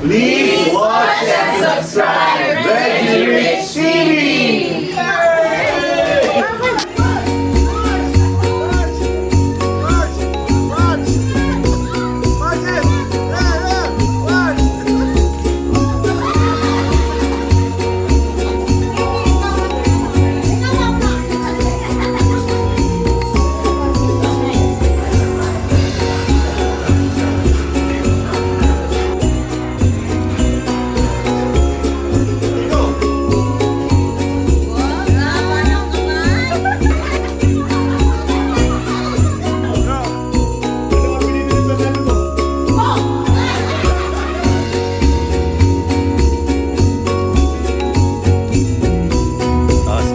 Please watch and subscribe Veggie Rich TV!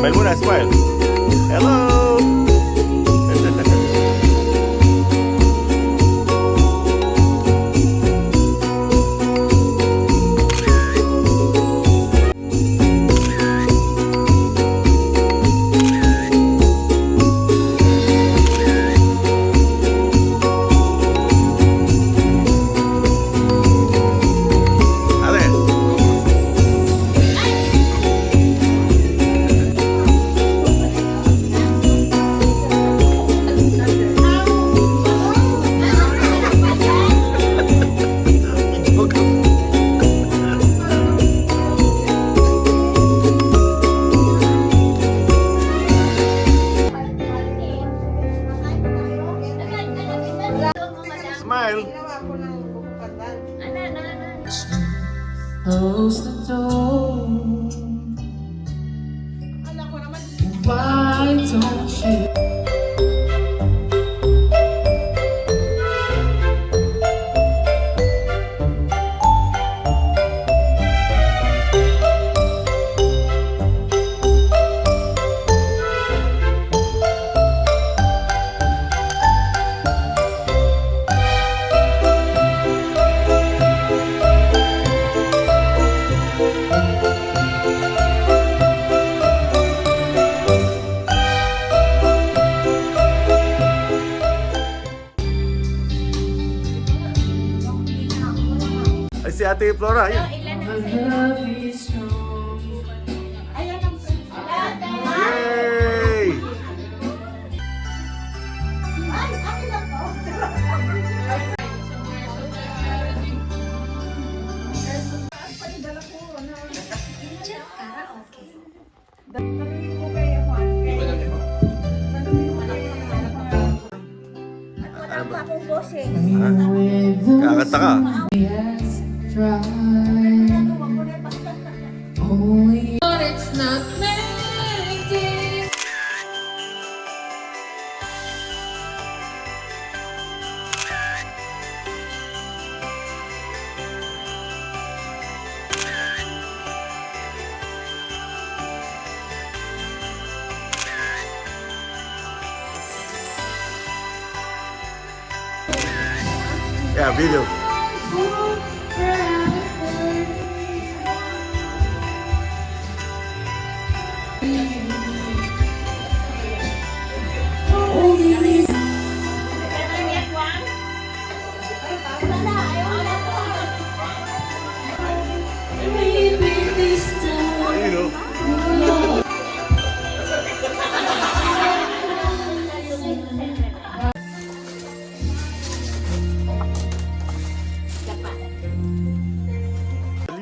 Smile muna, smile. Hello! Smile. Close the door. Why don't you? Ay, si Ate Flora, yun. Love is strong. Yay! Kakanta ka. Yes, try. Only, but it's not melting. Yeah, video. Ayun, oh.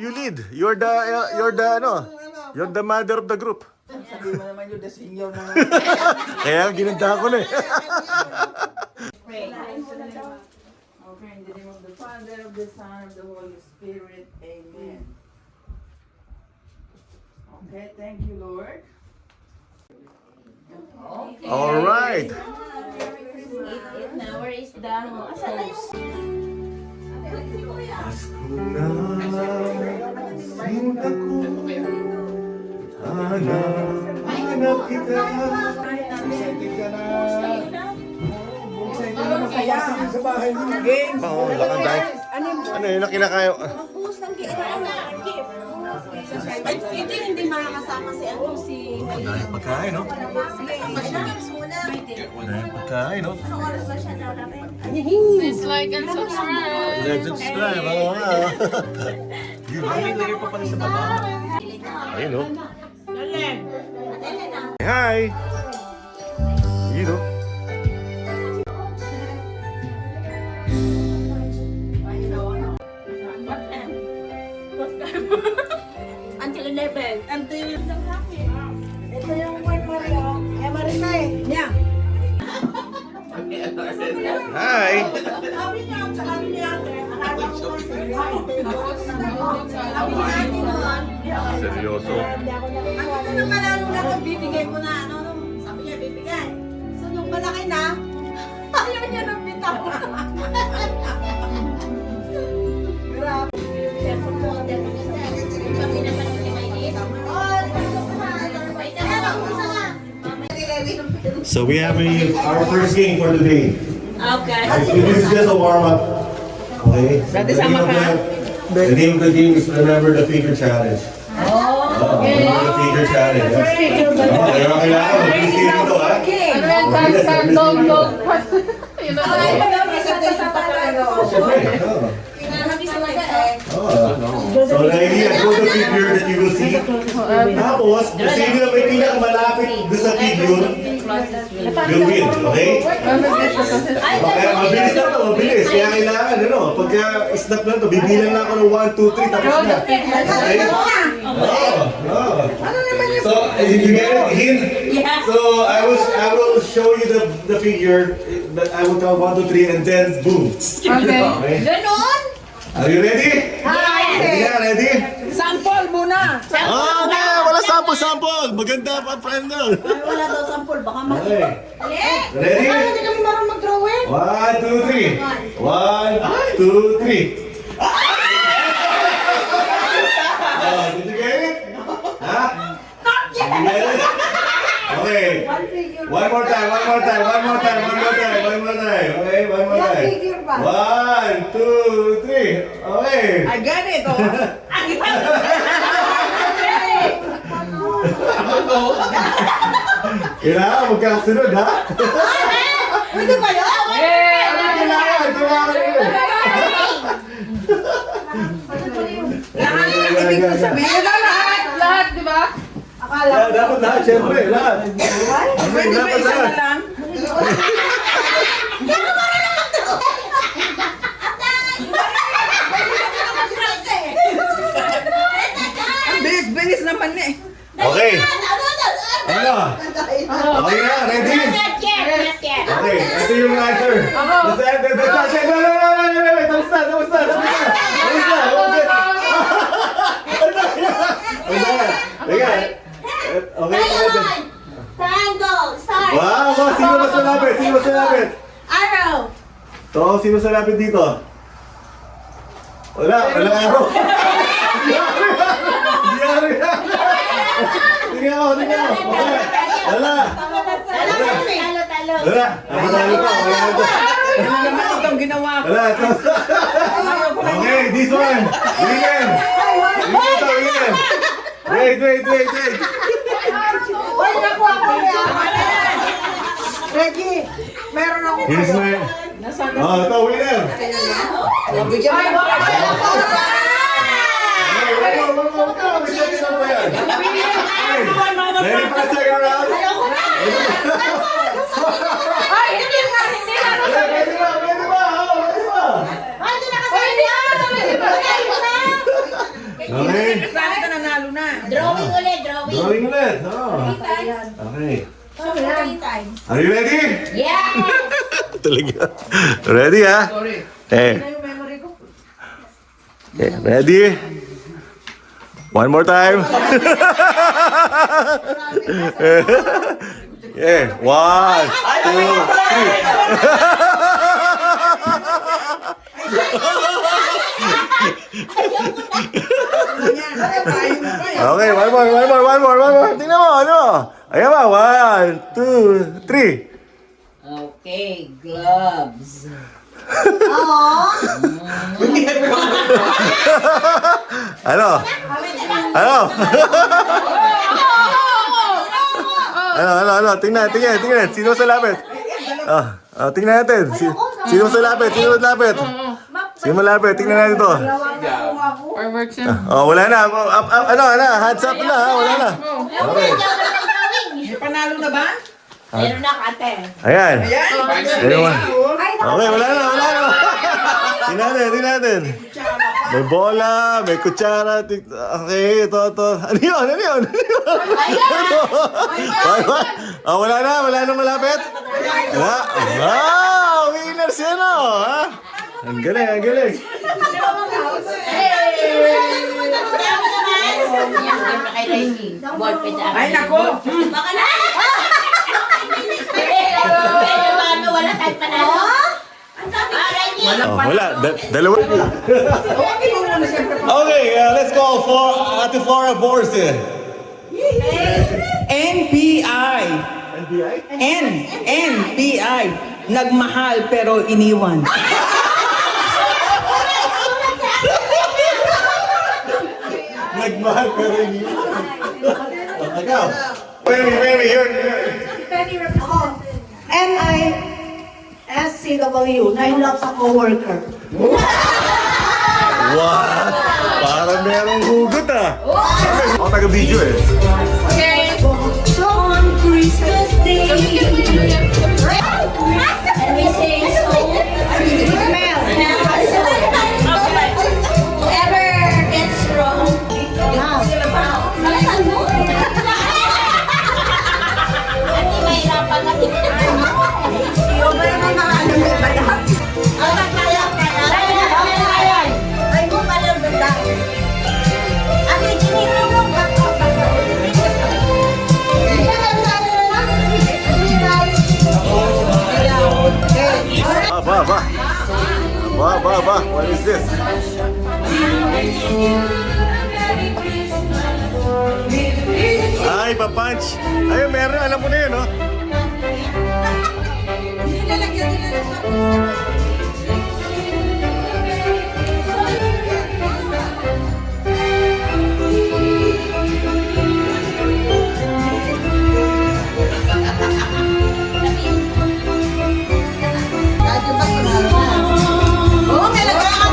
You lead. You're the mother of the group. Sabi mo naman yung dasinyaw na Kaya ginanda ko na eh. Okay, in the name of the Father, of the Son, of the Holy Spirit. Amen. Okay, thank you, Lord. Okay. All right. Now, where is the host? Hanap kita. Masaya sa bahay mo. Game. Oo, lakang dahil. Ano yun ang kinakayo? Magbuhos ng hindi makakasama si ano si Pagkain, no? Sige, muna. Pagkain, no? Anong oras ba siya lalapit? Please like and subscribe. Like, subscribe. Oo nga. Ayun, no? Hi! Yun, no? Until 11. Until ito yung one Mario. Marimay. Yeah. Hi! Sabi niya, sabi niya. Seryoso. Ano na malalo na kung bibigay ko na ano, sabi niya bibigay. So nung malaki na, ayaw niya nang bitaw. Grabe. Cellphone mo, cellphone mo. Pag pinapanood ni Maylin. So we have our first game for the day. Okay. This is just a warm-up. Okay? The name of the game is Remember the Figure Challenge. Remember the Figure Challenge. Kaya kailangan mag-isip ito, ha? Ano yan? Dog. You know that? Siyempre, So the idea, go the figure that you will see. Tapos, kung sino na may pinakamalapit doon sa figure, will win, okay? Okay, mabilis na ito, mabilis. Kaya kailangan, ano, pagka snap na ito, bibilang na ako ng 1, 2, 3, tapos na. Okay? So, if you get it, hint. So, I will show you the figure. I will count 1, 2, 3, and then boom. Okay? Ganon? Are you ready? Ready na, ready? Sample muna. Okay, wala sample. Maganda pa, friend doon. Wala daw sample, baka Okay. Ready? Hindi kami marunong mag-drawing. 1, 2, 3. 1, 2, 3. Did you get it? Huh? Did you get it? Okay. One more time. Okay, one more time. figure ba? 1, 2, 3. Okay. I got it, oh. Kailangan magkasunod, ha? Pwede ba yun? Kailangan yun. Ibig ko sabihin na lahat. Lahat, di ba? Akala ko. Dapat lahat, syempre, lahat. Pwede ba Dapat isa na lahat. lang? Ang bilis-bilis naman eh. Okay. Ano? Okay na, ready? Not yet. Okay, ito yung answer. Tapos na. Okay. Triangle. Star. Wow, sino mas malapit? Arrow. Sino mas malapit dito? Wala araw. Hindi Tingnan mo. Okay. Wala. Talo. Wala. Ako talo pa. Ano naman itong ginawa ko? Wala. Okay, this one. William. Wait. Uy, naku ako yan. Reggie, meron ako. Here's my... ito, William. Bigyan mo ako. Ready for the second round? Ay, hindi na. Ready ba? Ay, hindi na kasi. Hindi na. Okay. Saan ka nanalo na? Drawing ulit. Drawing ulit. Okay. Are you ready? Yeah. Talaga. Ready, ha? Okay. Okay, ready? One more time. Yeah. 1, 2, 3. Okay, one more. Tingnan mo, ano? Ayan ba? 1, 2, 3. Okay, gloves. Ano? Ano? Tingnan. Sino sa lapit? Tingnan natin. Sino sa lapit? Sino malapit? Tingnan natin to. Fireworks yan. Wala na. Hands up na. Wala na. Okay. Panalo na ba? Meron na ate. Ayan. Ayan. Okay, wala na. Tingnan natin. May bola, may kutsara. Okay, ito. Ano yun? Wala na malapit? Wala. Wow, winners yan ha? Ang galing. Ay, nako! Wala tayong panalo. Wala. Dalawa. Okay, let's go for Ate Flora Borse. NBI. NBI. Nagmahal pero iniwan. Nagmahal pero hindi. Ikaw. Mary, you're... NISCW, 9 loves a co-worker. What? Parang merong hugot Ako taga-video Okay. On Christmas Day. And we say so. Whoever gets wrong. Ba. What is this? Ay, pa-punch. Ayun, meron. Alam mo na yun, no?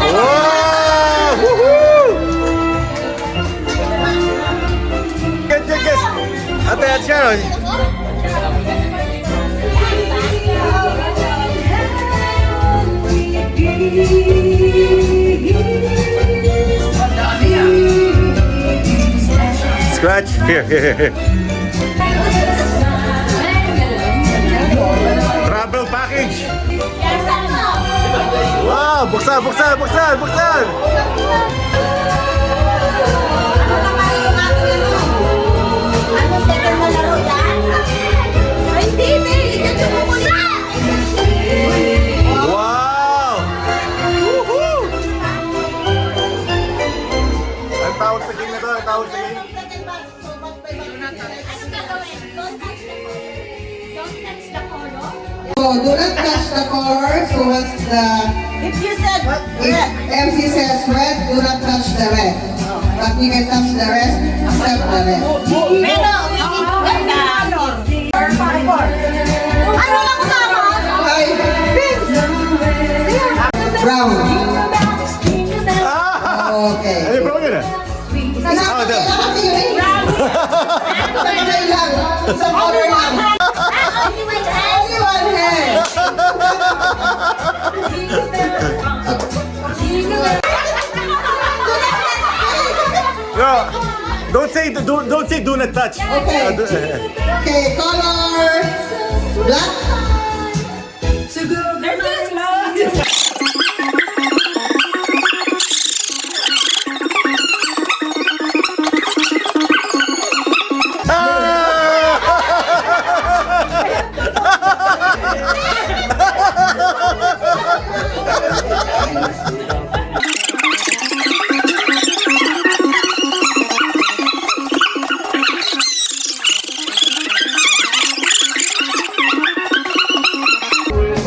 Wow! Woohoo! Guess. Ate Sharon. Scratch. Here. Travel package. Wow, buksan. Wow! Woohoo! Ang tawag sa game na to, So, do not touch the color. So, what's the... If you said If MC says red, do not touch the red. But you can touch the rest, except the red. pero ano lang kasama? Hi. Brown. Okay. Ano yung brown yun Kailangan tingin. Sabay lang. Sa color lang. Only one hand. No, don't say do not touch. Okay. Okay, color black.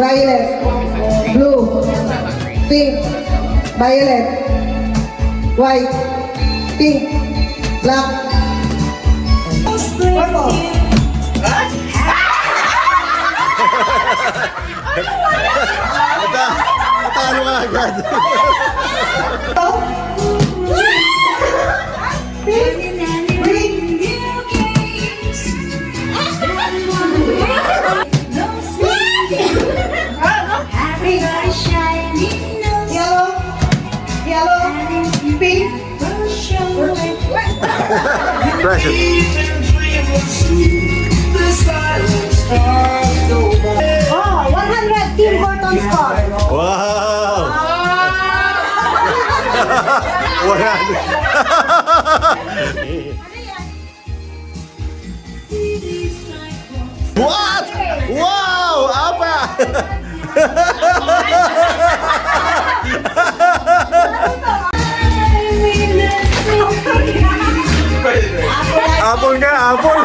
Violet, blue, pink, violet, white, pink, black, purple. Natalo ka agad. Precious. Oh, 100 Tim Hortons score. Wow! Wala. What? Wow! Apa! Apple nga, apple!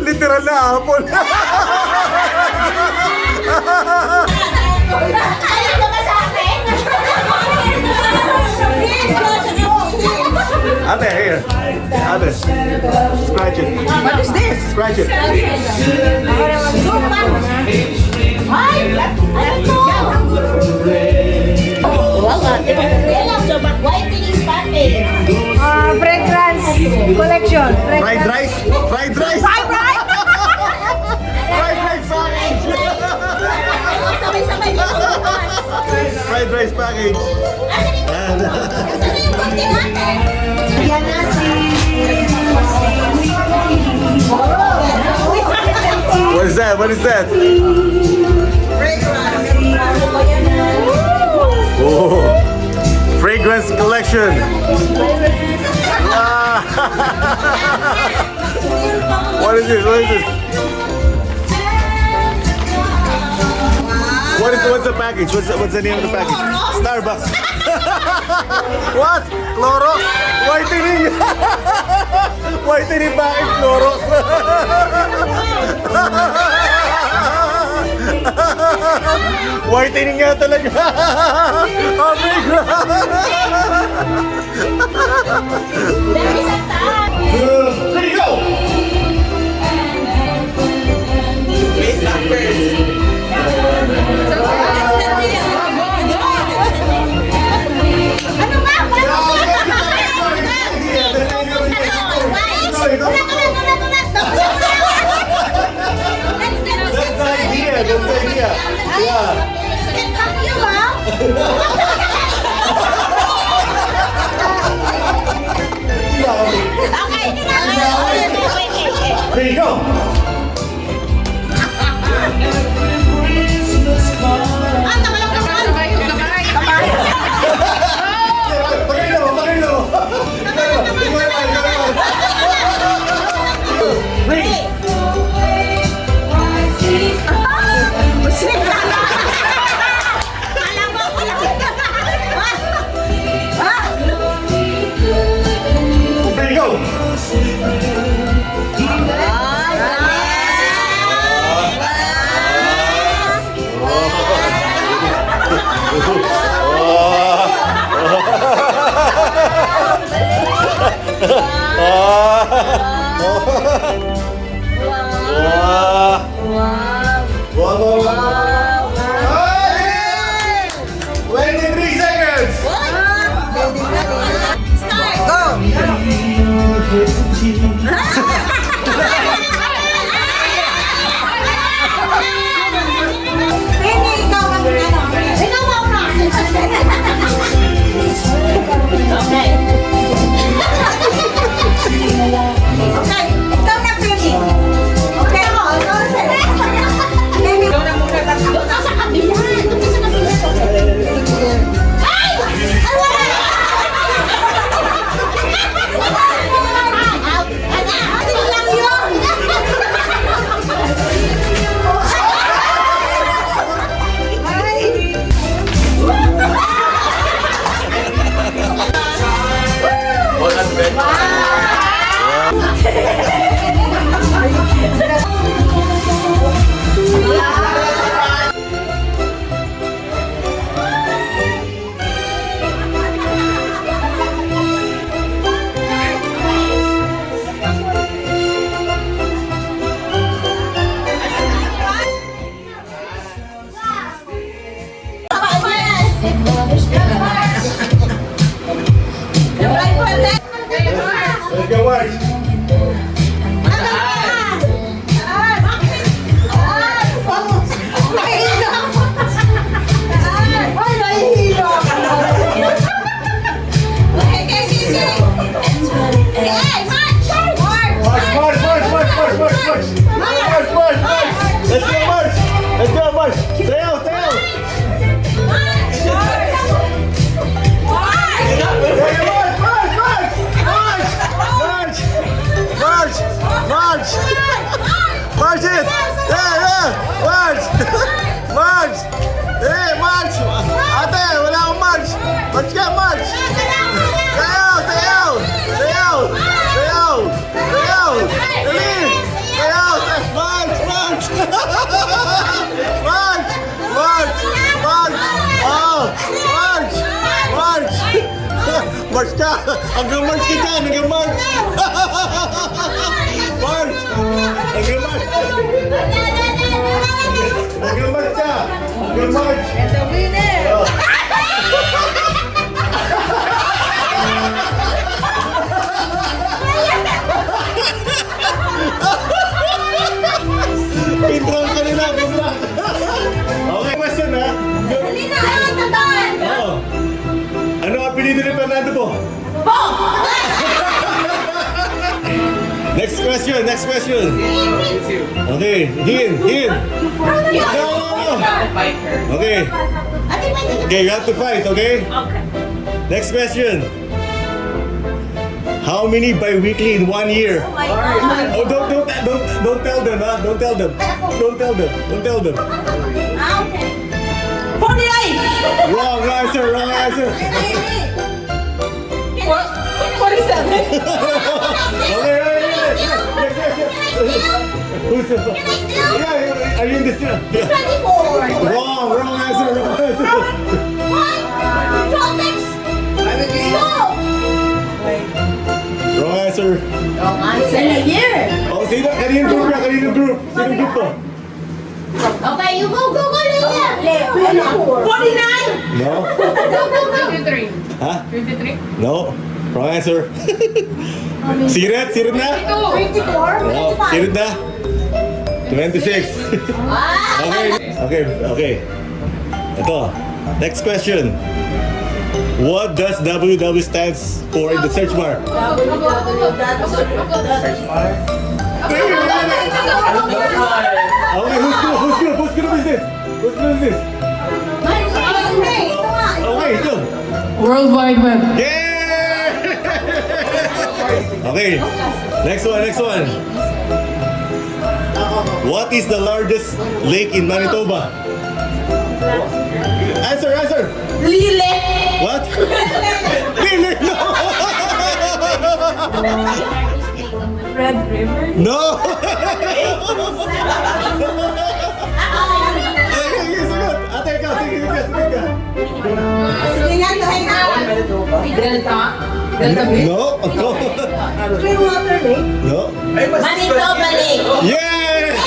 Literal na apple! Ayaw ka ba sa akin? Ate, here. Ate. Scratch it. What is this? Scratch it. Ay! Ano to? Whitening package. Fragrance collection. Fried rice? Fried rice? Fried rice! Fried rice package! Sabay-sabay dito bukas. Fried rice package. Asan yung konti natin? Yan na What is that? What is that? Oh, fragrance collection. Wow. What is this? What is this? What's the package? What's the name of the package? Starbucks. What? Clorox? Whitening. Whitening package Clorox. Whitening nga talaga. Oh my God. There you go. Ano ba? That's the idea. That's the idea. Yeah. There you go. Pagayin mo, pagayin mo. Ring. There you go. Wow. 23 seconds. Let's go, March. March. Let's go, March. Let's go, March. Stay out, stay out. March it! Yeah! March! March! Hey, March! Ate, wala akong March! March ka, March! Stay out! Stay out! Stay out! Stay out! Stay out! Dali! Stay out! March! March! March! March! March! Oh! March! March! March ka! Hanggang March ka dyan! Hanggang March! March! Hanggang March! Hanggang March ka! Hanggang March! The winner! Pintrang ka nila! Pintrang! Okay, question ha? Oo. Ano ang apelido ni Fernando po? Next question, next question. Okay, Hin. No. Okay. Okay, you have to fight, okay? Next question. How many bi-weekly in 1 year? Oh, don't tell them, huh? Don't tell them. Don't tell them. Don't tell them. 49! Wrong answer, wrong answer. 47! Okay. Who's the... Yeah, are you in this? Yeah. 24! Wrong answer, wrong answer. Wrong answer. In a year! Oh, sino? Kanino group niya? Kanino group? Sino group to? Okay, you go later! 49! No? 23. Ha? 23? No. Wrong answer. Sirit? Sirit na? 24? No. Sirit na? 26. Okay. Ito. Next question. What does WW stands for in the search bar? Okay, whose group is this? Whose group is this? Okay, ito. World Wide Web. Yeah! Okay, next one. What is the largest lake in Manitoba? Answer! Lile! What? Lily, no! Red River? No! Sige, sagot! Ate, ikaw, sige ka. Sige nga, tayo na! Delta. Delta Bay. No? Clearwater Lake? No? Manitoba Lake! Yeah!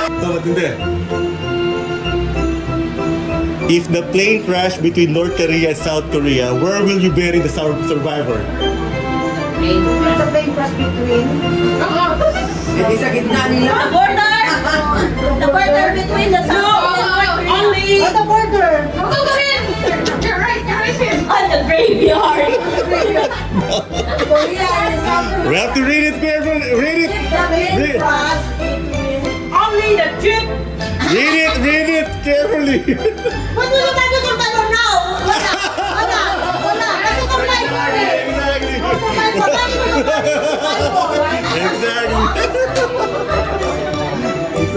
Ito, matindi. If the plane crashed between North Korea and South Korea, where will you bury the survivor? Sa plane cross between? Hindi sa gitna nila. The border! The border between the South and North Korea! Only. On the border! You're right here. On the graveyard! Korea and South Korea! We have to read it carefully. Read it. The plane cross between... Only the trip! Read it carefully. Ba't mo naman yung survivor now? Wala! Kasi survivor eh! Exactly. Survivor! Bakit mo naman yung survivor? Exactly.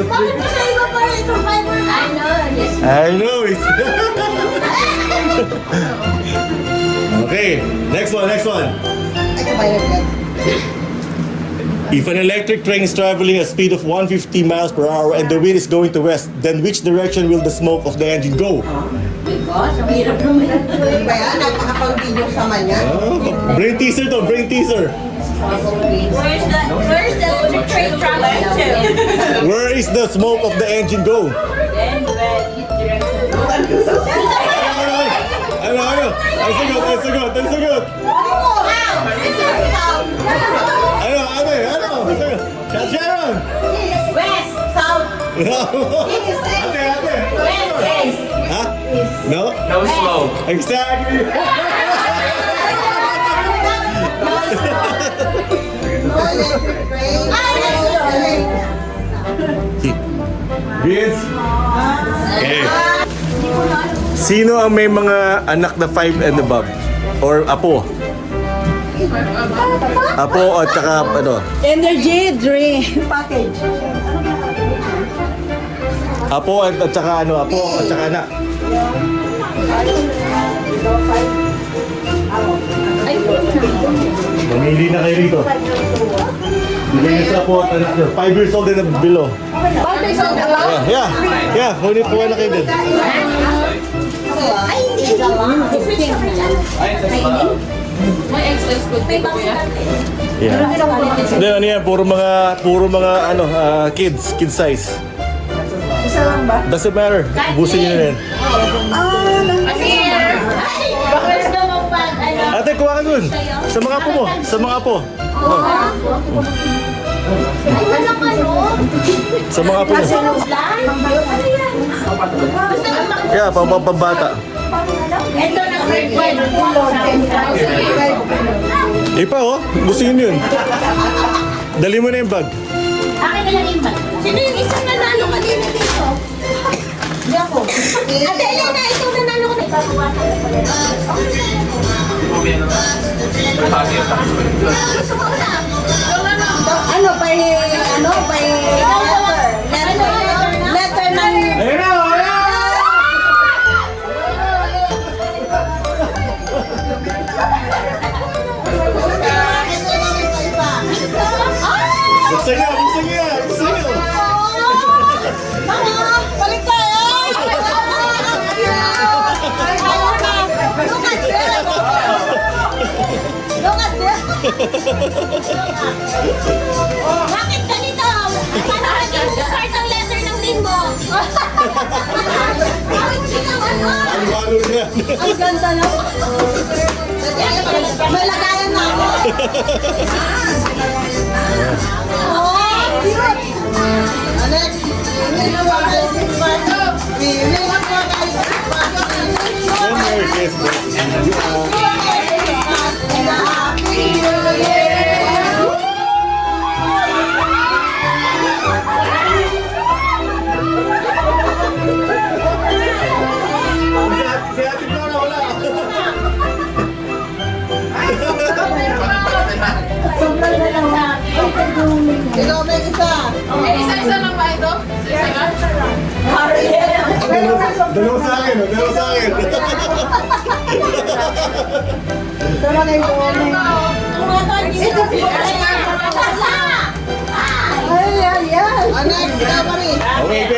Bakit mo sa iba pa rin survivor na? I know it. Okay, next one. If an electric train is traveling at a speed of 150 miles per hour and the wind is going to west, then which direction will the smoke of the engine go? Hirap naman. Kaya napakapag-video sa manya. Oh, brain teaser to, brain teaser. Where's the train traveling to? Where is the smoke of the engine go? Ano? Ang sagot. Ate, ate. Ha? No? No smoke. Exactly. Vince. Okay. Sino ang may mga anak na 5 and above? Or apo? Apo at saka ano? Energy drink package. Apo at saka ano? Apo at saka anak? Mamili na kayo rito. Bigyan niyo sa apo at anak niyo. 5 years old and below. Yeah. Yeah, kuha na kayo din. Ay, hindi. May excess good po kuya. Yeah. Hindi, ano yan, puro mga ano, kids size. Isa lang ba? Doesn't matter. Ubusin niyo na yan. Ate, kuha ka dun. Sa mga apo mo. Sa mga apo. Oh. Ay, walang ano. Sa mga apo mo. Yeah, pambata. Ito na grade 5. Ipa, oh. Gusto yun. Dali mo na yung bag. Akin na lang yung bag. Sino yung isang nanalo kanina dito? Hindi ako. Ate, Elena, ito nanalo ko na. Ano, by letter ng... Ayun na, Buksan niya. Balik tayo! Look at this! Bakit ganito? Paano naging start ang letter ng name mo? Bakit sinaman mo? Ano niya? Ang ganda na. May lagayan na ako. Oh, cute. Alex, Merry Christmas. Si Ate Flora wala. Sobrang na lang. Ikaw may isa. Eh, isa-isa lang ba ito? Isa-isa lang? Dalawa sa akin. Ito lang yung buwan. Ito si Ayan. Anak, ikaw rin. Wait.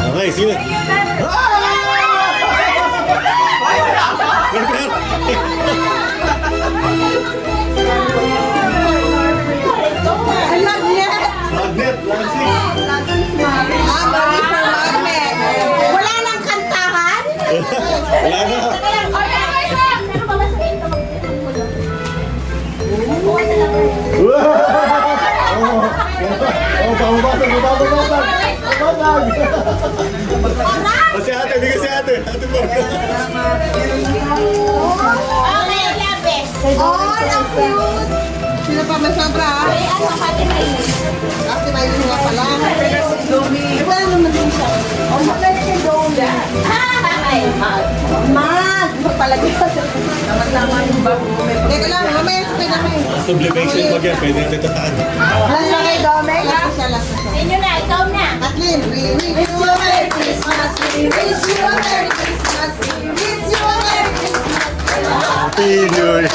Okay, sino? Magnet, Wala nang kantahan? Wala na. Si ate, bigyan si ate. Ate po. Ang cute! Sino pa may sobra? Ate Maylin nga pala. Wala naman din siya. Magkano si Domi? Mag! Magpalagay pa siya. Tama-tama yung bago. Teka lang, mamaya sa pinakain. Sublimation mo yan, pwede natin tataan. Last na kay Domi? Last na. Sino na? Ikaw na. Kathleen, we wish you a Merry Christmas. We wish you a Merry Christmas. We wish you a Merry Christmas. Pinoy.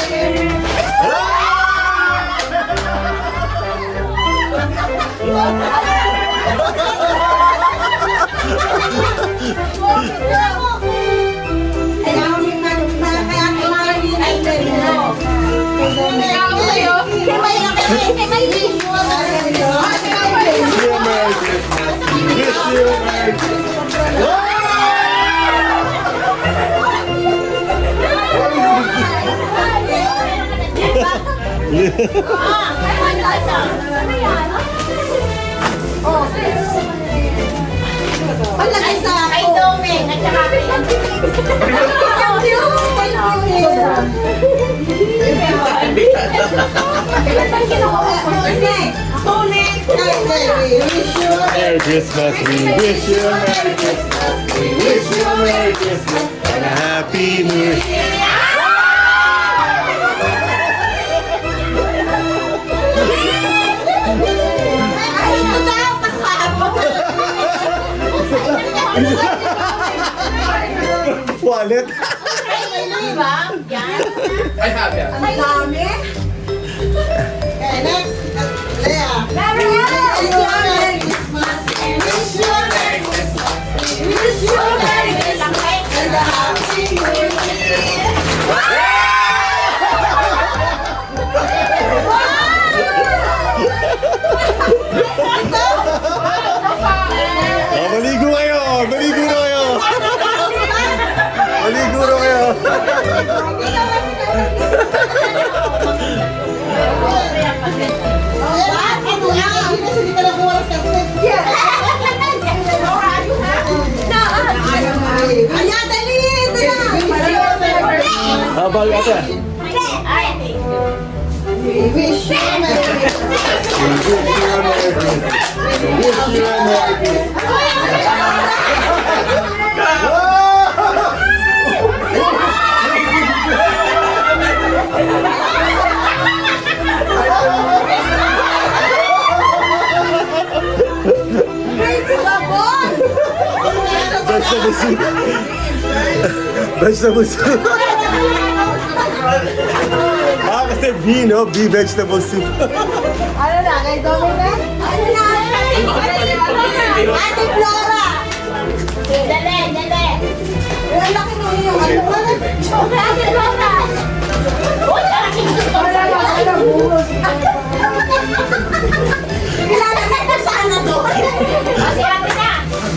Palagay sa ako. Kay Domeng at saka kay Thank you. Merry Christmas, we wish you a Merry Christmas. We wish you a Merry Christmas and a Happy New Year. Wallet. I have, yeah. Ang dami. Okay, next. Lea. Merry Christmas. Wish you a Merry Christmas. Wish you a Merry Christmas and a Happy New Year. Oh, maligo kayo! Maligo na kayo! Maligo na kayo! Ayan, dali! Habang ate. We wish you a Merry Christmas. We wish you a Merry Christmas. We wish you a Merry Christmas. Vegetable soup. Vegetable soup. Kasi B, no? B vegetable soup. Ano na? Kay Doming na? Ano na? Ate Flora! Dali, dali! Ang laki mo yung ano ba? Ate Flora! Uy, laki mo! Wala ba? Wala buhos. Kilala na sana doon. Kasi ate na!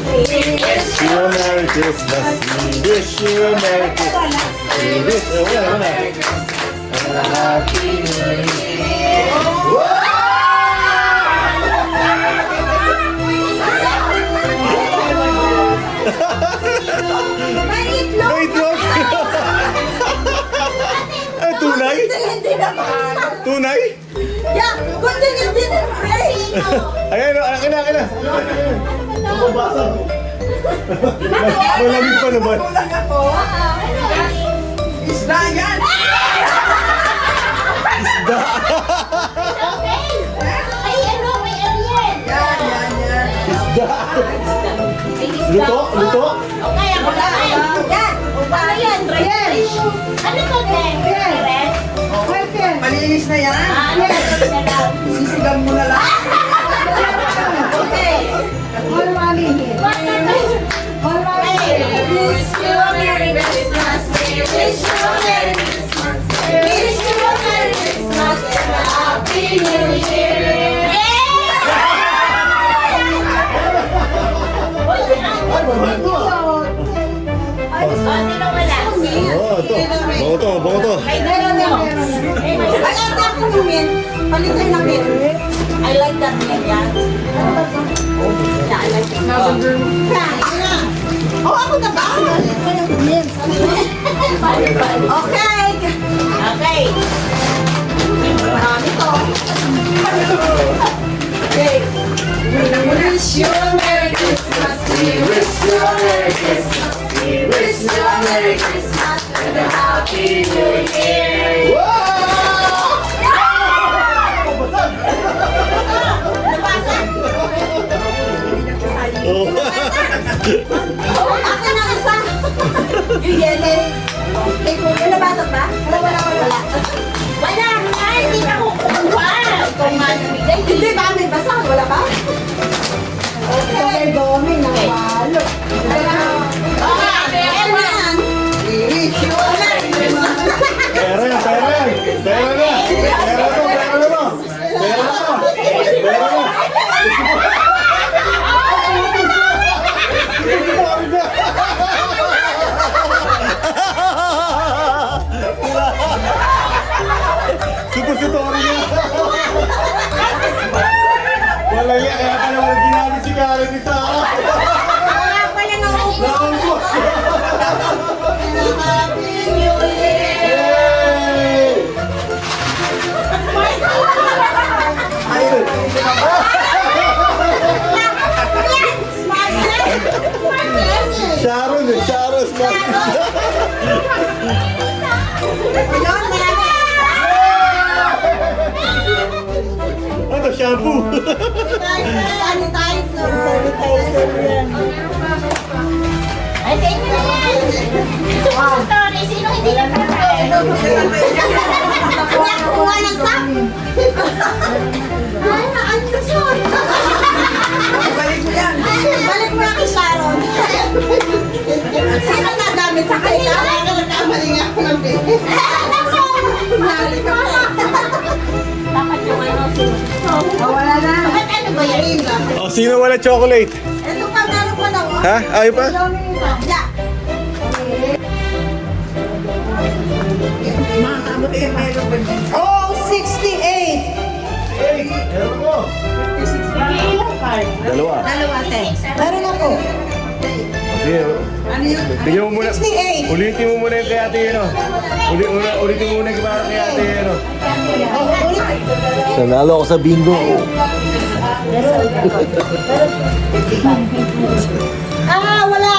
Wish you a Merry Christmas. We wish you a Merry Christmas. We wish you a Merry Christmas. And a Happy New Year. May itlog! May itlog! Ay, tunay? Hindi naman. Tunay? Yeah, kundi hindi naman. Ayan, akin na, akin na. Mababasag. Malamig pa naman. Kulang ako. Isda yan! Isda. Ay, ano, may alien. Yan, yan, yan. Isda. Luto? Luto? Okay, ako na. Yan. Ano yan? Yan. Ano to, Ren? Ren? Okay. Malinis na yan. Sisigang mo na lang. Okay. All malinis. All malinis. Wish you a Merry Christmas. Wish you a Merry Christmas. Wish you a Merry Christmas and a Happy New Year. Oh, ito. Bango to, bango to. Ay, ate ako ng mint. Palitan ng mint. I like that mint, yan. Yeah, I like it. Oh, ako na ba? Okay. Okay. Marami to. Okay. We wish you a Merry Christmas. We wish you a Merry Christmas. We wish you a Merry Christmas and a Happy New Year. Oh. Akin ang isa. Yung yellow. Eh, kung yung nabasag ba? Wala. Wala, hindi na kukuha. Ikaw nga namigay. Hindi ba? May basag? Wala ba? Okay, Domi, nawalo. Okay, yan. We wish you a Merry Christmas. Pera yan, pera yan. Pera na. Pera to, pera na mo. Pera na. Pera na. Supository na Kuha ng sack. Ay, naantuson. Balik mo yan. Balik mo na kay Sharon. Sino nagamit sa kanya? Nagkamali nga ako ng bebe. Balik ka pa. Dapat yung wala na. Bakit ano ba yan? Oh, sino wala chocolate? Ito pa, meron pa daw. Ha? Ayaw pa? Yeah. Makakamot eh, meron ba dyan? Oh, 68. Hey, meron mo. Dalawa. Meron ako. Sige, Ano yun? tignan mo muna. 68. Ulitin mo muna yung kay ate yun, oh. Ulitin mo muna yung kay ate yun, oh. Nanalo ako sa bingo. Ah, wala.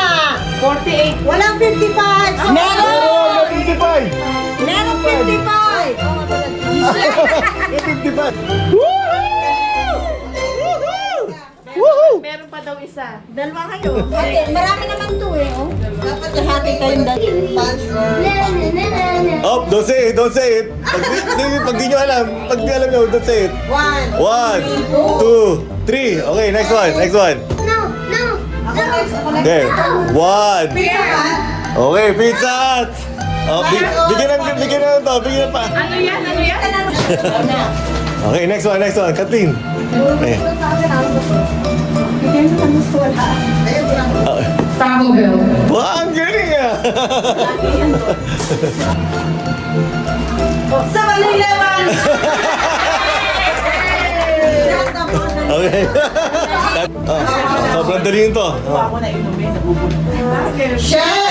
48. Walang 55. Meron. 55! Meron 55. 55! Meron pa daw isa. Dalawa kayo. Ate, marami naman to eh. Oh. Dapat lahati kayong dalawa. Oh, don't say it, don't say it. Pag di nyo alam, pag di alam nyo, don't say it. 1. 1, 2, 3. Okay, next one, next one. There. 1. Okay, Pizza Hut. Oh, bigyan na to, bigyan na pa. Ano yan? Ano yan? Okay, next one, Kathleen. Okay. Taco Bell. Wow, ang galing ah! 7-Eleven. Okay. Sobrang dali yun to. Ako na inumin, nabubulong. Shell.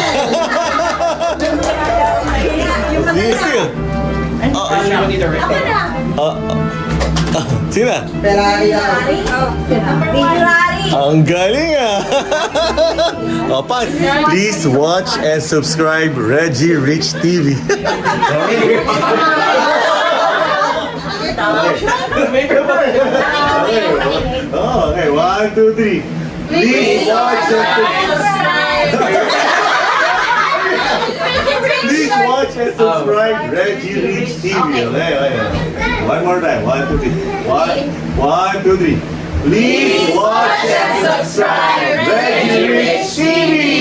Easy. Sino? Ferrari ako. Ferrari. Ang galing ah! Oh, Pat, please watch and subscribe Reggie Rich TV. Oh, okay, 1, 2, 3. Please watch and subscribe. Please watch and subscribe Reggie Rich TV. Okay. One more time. 1, 2, 3. 1, 2, 3. Please watch and subscribe Reggie Rich TV.